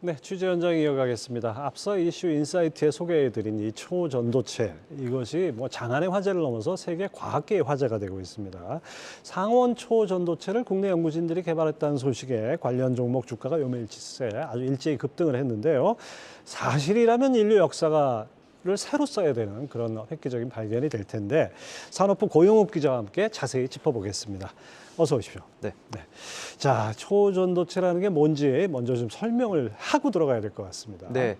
네, 취재 현장 이어가겠습니다. 앞서 이슈 인사이트에 소개해드린 이 초전도체, 이것이 뭐 장안의 화제를 넘어서 세계 과학계의 화제가 되고 있습니다. 상온 초전도체를 국내 연구진들이 개발했다는 소식에 관련 종목 주가가 요매일치세 아주 일제히 급등을 했는데요. 사실이라면 인류 역사가 를 새로 써야 되는 그런 획기적인 발견이 될 텐데 산업부 고용욱 기자와 함께 자세히 짚어보겠습니다. 어서 오십시오. 네. 자, 초전도체라는 게 뭔지 먼저 좀 설명을 하고 들어가야 될 것 같습니다. 네.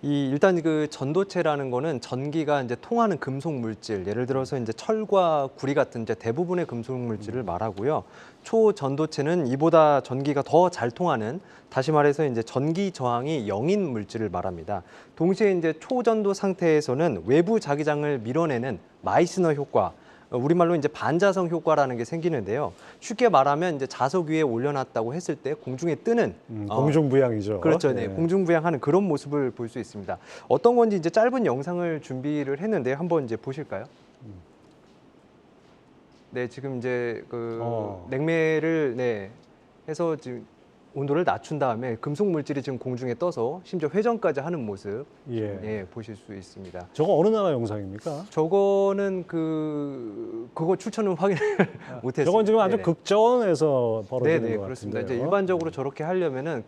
일단 그 전도체라는 거는 전기가 이제 통하는 금속 물질, 예를 들어서 이제 철과 구리 같은 이제 대부분의 금속 물질을 말하고요. 초전도체는 이보다 전기가 더 잘 통하는, 다시 말해서 이제 전기 저항이 0인 물질을 말합니다. 동시에 이제 초전도 상태에서는 외부 자기장을 밀어내는 마이스너 효과, 우리말로 이제 반자성 효과라는 게 생기는데요. 쉽게 말하면 이제 자석 위에 올려놨다고 했을 때 공중에 뜨는 공중부양이죠. 그렇죠. 네. 공중부양하는 그런 모습을 볼 수 있습니다. 어떤 건지 이제 짧은 영상을 준비를 했는데 한번 이제 보실까요? 네, 지금 이제 냉매를 해서 지금 온도를 낮춘 다음에 금속 물질이 지금 공중에 떠서 심지어 회전까지 하는 모습 보실 수 있습니다. 저거 어느 나라 영상입니까? 저거는 그거 출처는 확인을 못했습니다. 저건 지금 아주 극저온에서 벌어지는 것 그렇습니다. 같은데요. 이제 일반적으로 저렇게 하려면은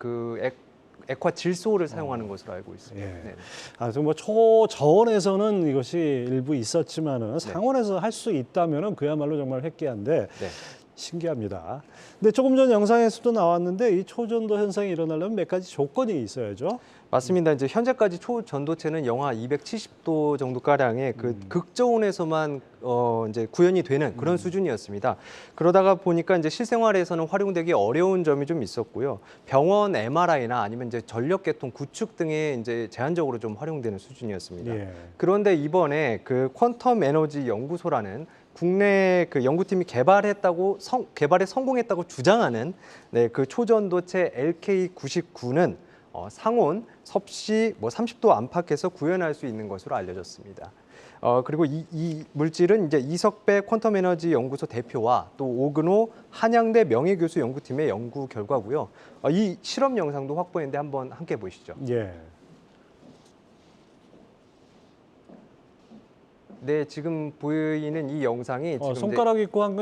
액화 질소를 사용하는 것으로 알고 있습니다. 뭐 초저온에서는 이것이 일부 있었지만은 상온에서 할 수 있다면은 그야말로 정말 획기한데. 신기합니다. 근데 조금 전 영상에서도 나왔는데 이 초전도 현상이 일어나려면 몇 가지 조건이 있어야죠. 맞습니다. 이제 현재까지 초전도체는 영하 270도 정도 가량의 그 극저온에서만 이제 구현이 되는 그런 수준이었습니다. 그러다가 보니까 이제 실생활에서는 활용되기 어려운 점이 좀 있었고요. 병원 MRI나 아니면 이제 전력계통 구축 등에 이제 제한적으로 좀 활용되는 수준이었습니다. 그런데 이번에 그 퀀텀 에너지 연구소라는 국내 그 연구팀이 개발에 성공했다고 주장하는 그 초전도체 LK99는 상온 섭씨 30도 안팎에서 구현할 수 있는 것으로 알려졌습니다. 그리고 이 물질은 이제 이석배 퀀텀 에너지 연구소 대표와 또 오근호 한양대 명예교수 연구팀의 연구 결과고요. 이 실험 영상도 확보했는데 한번 함께 보시죠. 네, 지금 보이는 이 영상이 지금 손가락 있고 한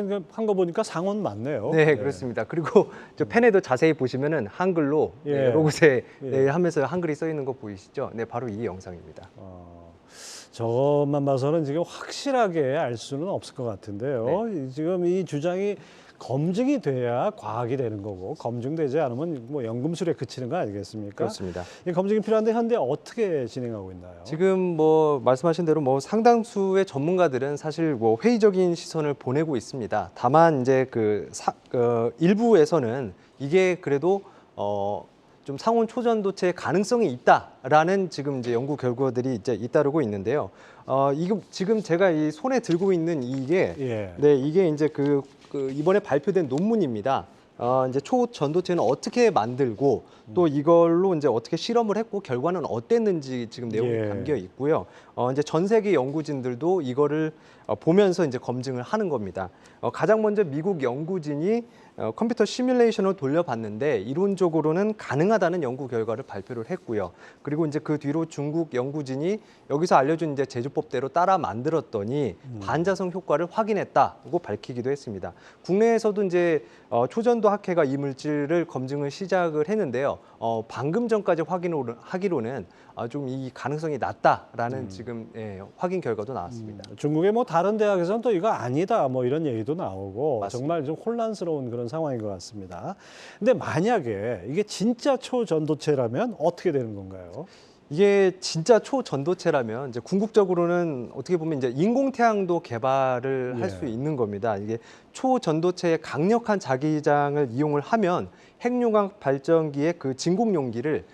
거 보니까 상온 맞네요. 네, 그렇습니다. 그리고 저 펜에도 자세히 보시면은 한글로 로고세 하면서 한글이 써 있는 거 보이시죠? 네, 바로 이 영상입니다. 저것만 봐서는 지금 확실하게 알 수는 없을 것 같은데요. 지금 이 주장이 검증이 돼야 과학이 되는 거고 검증되지 않으면 뭐 연금술에 그치는 거 아니겠습니까? 그렇습니다. 이 검증이 필요한데 현재 어떻게 진행하고 있나요? 지금 뭐 말씀하신 대로 뭐 상당수의 전문가들은 사실 뭐 회의적인 시선을 보내고 있습니다. 다만 이제 일부에서는 이게 그래도 좀 상온 초전도체의 가능성이 있다라는 지금 이제 연구 결과들이 이제 잇따르고 있는데요. 이거 지금 제가 이 손에 들고 있는 이게 이게 이제 이번에 발표된 논문입니다. 이제 초전도체는 어떻게 만들고 또 이걸로 이제 어떻게 실험을 했고 결과는 어땠는지 지금 내용이 담겨 있고요. 이제 전 세계 연구진들도 이거를 보면서 이제 검증을 하는 겁니다. 가장 먼저 미국 연구진이 컴퓨터 시뮬레이션을 돌려봤는데 이론적으로는 가능하다는 연구 결과를 발표를 했고요. 그리고 이제 그 뒤로 중국 연구진이 여기서 알려준 이제 제조법대로 따라 만들었더니 반자성 효과를 확인했다고 밝히기도 했습니다. 국내에서도 이제 초전도 학회가 이 물질을 검증을 시작을 했는데요. 방금 전까지 하기로는 좀 이 가능성이 낮다라는 지금 확인 결과도 나왔습니다. 중국의 뭐 다른 대학에서는 또 이거 아니다 뭐 이런 얘기도 나오고 맞습니다. 정말 좀 혼란스러운 그런 상황인 것 같습니다. 근데 만약에 이게 진짜 초전도체라면 어떻게 되는 건가요? 이게 진짜 초전도체라면 이제 궁극적으로는 어떻게 보면 이제 인공태양도 개발을 할 수 있는 겁니다. 이게 초전도체의 강력한 자기장을 이용을 하면 핵융합 발전기의 그 진공 용기를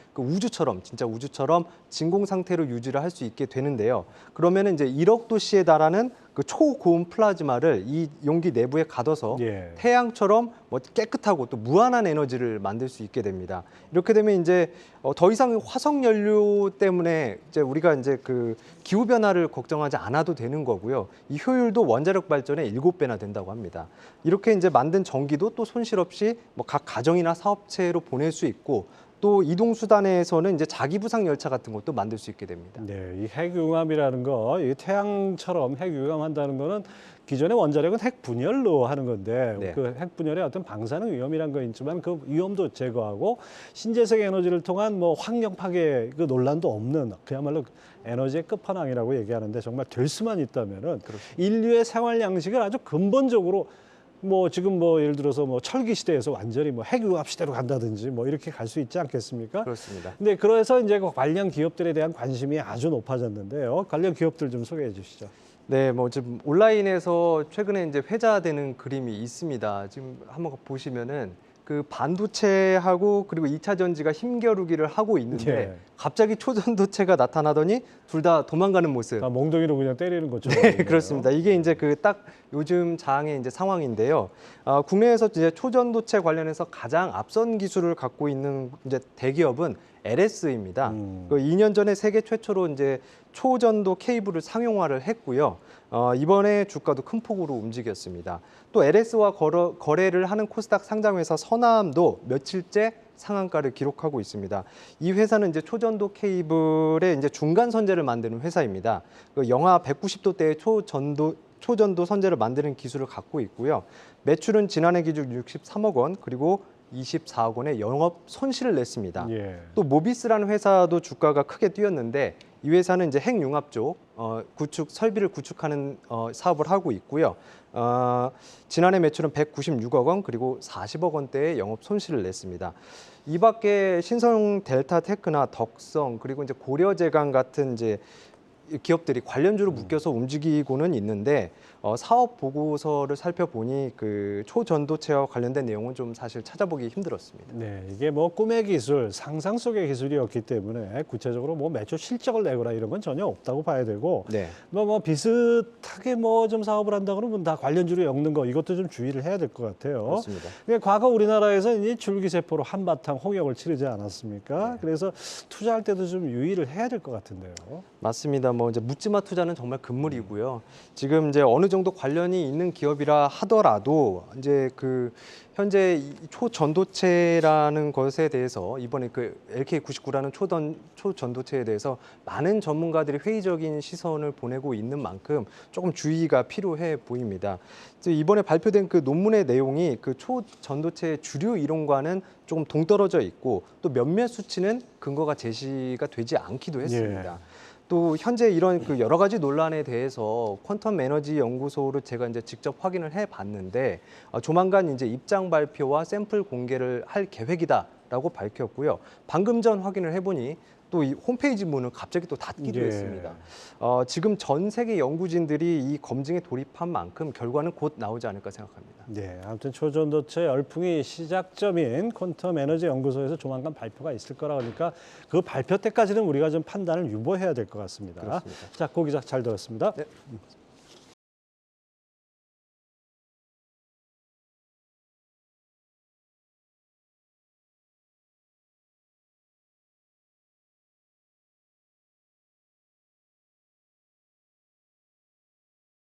진짜 우주처럼 진공 상태로 유지를 할 수 있게 되는데요. 그러면은 이제 1억 도씨에 달하는 그 초고온 플라즈마를 이 용기 내부에 가둬서 태양처럼 뭐 깨끗하고 또 무한한 에너지를 만들 수 있게 됩니다. 이렇게 되면 이제 더 이상 화석 연료 때문에 이제 우리가 이제 기후 변화를 걱정하지 않아도 되는 거고요. 이 효율도 원자력 발전의 7배나 된다고 합니다. 이렇게 이제 만든 전기도 또 손실 없이 뭐 각 가정이나 사업체로 보낼 수 있고 또 이동 수단에서는 이제 자기 부상 열차 같은 것도 만들 수 있게 됩니다. 네, 이 핵융합이라는 거, 이 태양처럼 핵융합한다는 거는 기존의 원자력은 핵 분열로 하는 건데 네. 그 핵 분열의 어떤 방사능 위험이란 거 있지만 그 위험도 제거하고 신재생 에너지를 통한 뭐 환경 파괴 그 논란도 없는 그야말로 에너지의 끝판왕이라고 얘기하는데 정말 될 수만 있다면은 인류의 생활 양식을 아주 근본적으로 뭐 지금 뭐 예를 들어서 뭐 철기 시대에서 완전히 뭐 핵융합 시대로 간다든지 뭐 이렇게 갈 수 있지 않겠습니까? 그렇습니다. 근데 그래서 이제 그 관련 기업들에 대한 관심이 아주 높아졌는데요. 관련 기업들 좀 소개해 주시죠. 네, 뭐 지금 온라인에서 최근에 이제 회자되는 그림이 있습니다. 지금 한번 보시면은 그 반도체하고 그리고 2차 전지가 힘겨루기를 하고 있는데 예. 갑자기 초전도체가 나타나더니 둘 다 도망가는 모습. 다 몽둥이로 그냥 때리는 거죠. 네, 그렇습니다. 이게 이제 그 딱 요즘 장의 이제 상황인데요. 국내에서 이제 초전도체 관련해서 가장 앞선 기술을 갖고 있는 이제 대기업은 LS입니다. 그 2년 전에 세계 최초로 이제 초전도 케이블을 상용화를 했고요. 이번에 주가도 큰 폭으로 움직였습니다. 또 LS와 거래를 하는 코스닥 상장회사 선암도 며칠째 상한가를 기록하고 있습니다. 이 회사는 이제 초전도 케이블의 이제 중간 선재를 만드는 회사입니다. 그 영하 190도대의 초전도 선재를 만드는 기술을 갖고 있고요. 매출은 지난해 기준 63억 원, 그리고 24억 원의 영업 손실을 냈습니다. 예. 또 모비스라는 회사도 주가가 크게 뛰었는데 이 회사는 이제 핵융합 쪽 설비를 구축하는 사업을 하고 있고요. 지난해 매출은 196억 원, 그리고 40억 원대의 영업 손실을 냈습니다. 이 밖에 신성 델타테크나 덕성, 그리고 이제 고려제강 같은 이제 기업들이 관련주로 묶여서 움직이고는 있는데 사업 보고서를 살펴보니 그 초전도체와 관련된 내용은 좀 사실 찾아보기 힘들었습니다. 네, 이게 뭐 꿈의 기술, 상상 속의 기술이었기 때문에 구체적으로 뭐 매출 실적을 내거나 이런 건 전혀 없다고 봐야 되고 네. 뭐 비슷하게 뭐 좀 사업을 한다 그러면 다 관련주로 엮는 거 이것도 좀 주의를 해야 될 것 같아요. 그렇습니다. 근데 과거 우리나라에서 이 줄기세포로 한바탕 홍역을 치르지 않았습니까? 네. 그래서 투자할 때도 좀 유의를 해야 될 것 같은데요. 맞습니다. 뭐 이제 묻지마 투자는 정말 금물이고요. 지금 이제 어느 정도 관련이 있는 기업이라 하더라도 이제 그 현재 이 초전도체라는 것에 대해서 이번에 그 LK99라는 초전도체에 대해서 많은 전문가들이 회의적인 시선을 보내고 있는 만큼 조금 주의가 필요해 보입니다. 이번에 발표된 그 논문의 내용이 그 초전도체의 주류 이론과는 조금 동떨어져 있고 또 몇몇 수치는 근거가 제시가 되지 않기도 했습니다. 또 현재 이런 그 여러 가지 논란에 대해서 퀀텀 에너지 연구소를 제가 이제 직접 확인을 해봤는데 조만간 이제 입장 발표와 샘플 공개를 할 계획이다라고 밝혔고요. 방금 전 확인을 해보니 또 이 홈페이지 문을 갑자기 또 닫기도 했습니다. 지금 전 세계 연구진들이 이 검증에 돌입한 만큼 결과는 곧 나오지 않을까 생각합니다. 네, 아무튼 초전도체 열풍이 시작점인 퀀텀 에너지 연구소에서 조만간 발표가 있을 거라 그러니까 그 발표 때까지는 우리가 좀 판단을 유보해야 될 것 같습니다. 그렇습니다. 자, 고 기자 잘 들었습니다. 네.